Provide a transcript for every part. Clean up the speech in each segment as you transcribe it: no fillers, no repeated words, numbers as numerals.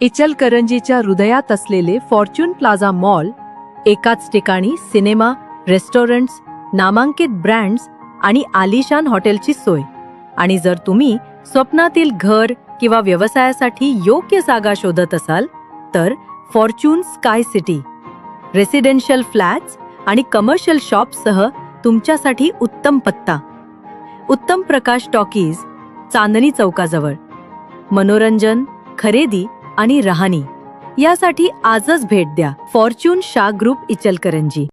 इचलकरंजीच्या हृदयात असलेले Fortune plaza mall, एकाच ठिकाणी सिनेमा, रेस्टॉरंट्स, नामांकित ब्रँड्स आणि आलिशान हॉटेलची सोय. आणि जर तुम्ही स्वप्नातील घर किंवा व्यवसायासाठी योग्य जागा शोधत असाल तर Fortune sky city residential flats आणि कमर्शियल शॉप्ससह तुमच्यासाठी उत्तम पत्ता. उत्तम प्रकाश टॉकीज, चांदणी चौकाजवळ. मनोरंजन, खरेदी आणि राहणी यासाठी आजच भेट द्या. Fortune Shah group, Ichalkaranji.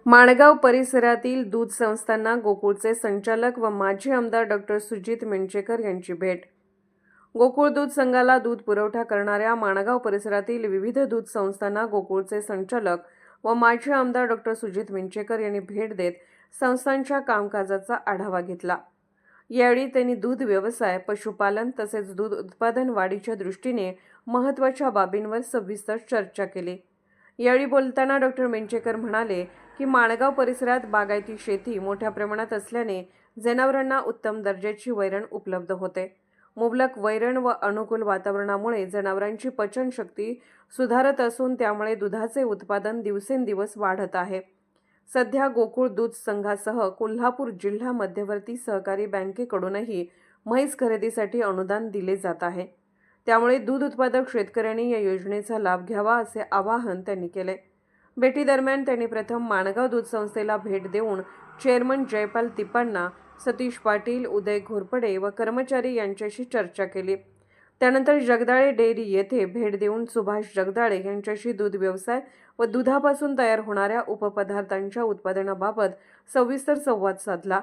माणगाव परिसरातील दूध संस्थांना गोकुळचे संचालक व माजी आमदार डॉक्टर सुजित मिंचेकर यांची भेट. गोकुळ दूध संघाला दूध पुरवठा करणाऱ्या माणगाव परिसरातील विविध दूध संस्थांना गोकुळचे संचालक व माजी आमदार डॉक्टर सुजित मिंचेकर यांनी भेट देत संस्थांच्या कामकाजाचा आढावा घेतला. यावेळी त्यांनी दूध व्यवसाय, पशुपालन तसेच दूध उत्पादन वाढीच्या दृष्टीने महत्त्वाच्या बाबींवर सविस्तर चर्चा केली. यावेळी बोलताना डॉक्टर मिंचेकर म्हणाले की माणगाव परिसरात बागायती शेती मोठ्या प्रमाणात असल्याने जनावरांना उत्तम दर्जाची वैरण उपलब्ध होते. मुबलक वैरण व अनुकूल वातावरणामुळे जनावरांची पचनशक्ती सुधारत असून त्यामुळे दुधाचे उत्पादन दिवसेंदिवस वाढत आहे. सध्या गोकुळ दूध संघासह कोल्हापूर जिल्हा मध्यवर्ती सहकारी बँकेकडूनही म्हैस खरेदीसाठी अनुदान दिले जात आहे. त्यामुळे दूध उत्पादक शेतकऱ्यांनी या योजनेचा लाभ घ्यावा असे आवाहन त्यांनी केले. भेटीदरम्यान त्यांनी प्रथम माणगाव दूध संस्थेला भेट देऊन चेअरमन जयपाल तिप्पाण्णा, सतीश पाटील, उदय घोरपडे व कर्मचारी यांच्याशी चर्चा केली. त्यानंतर जगदाळे डेअरी येथे भेट देऊन सुभाष जगदाळे यांच्याशी दूध व्यवसाय व दुधापासून तयार होणाऱ्या उपपदार्थांच्या उत्पादनाबाबत सविस्तर संवाद साधला.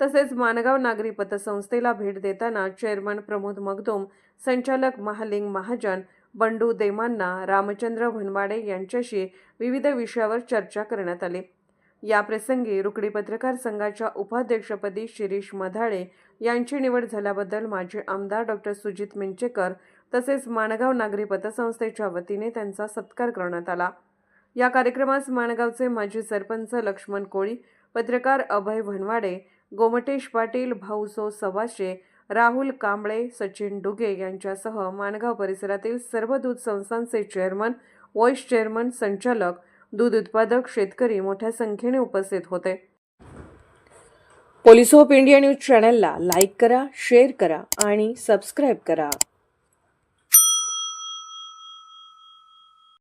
तसेच माणगाव नागरी पतसंस्थेला भेट देताना चेअरमन प्रमोद मगदूम, संचालक महालिंग महाजन, बंडू देमान्ना, रामचंद्र भनवाडे यांच्याशी विविध विषयावर चर्चा करण्यात आली. या प्रसंगी रुकडी पत्रकार संघाच्या उपाध्यक्षपदी शिरीष मधाळे यांची निवड झाल्याबद्दल माजी आमदार डॉक्टर सुजित मिंचेकर तसेच माणगाव नागरी पतसंस्थेच्या वतीने त्यांचा सत्कार करण्यात आला. या कार्यक्रमास माणगावचे माजी सरपंच लक्ष्मण कोळी, पत्रकार अभय भनवाडे, गोमटेश पाटील, भाऊसो सवाशे, राहुल कांबळे, सचिन डुगे यांच्यासह माणगाव परिसरातील सर्व दूध संस्थांचे चेअरमन, व्हाईस चेअरमन, संचालक, दूध उत्पादक, शेतकरी मोठ्या संख्येने उपस्थित होते. पोलीस ऑफ इंडिया न्यूज चॅनलला लाईक करा, शेअर करा आणि सबस्क्राईब करा.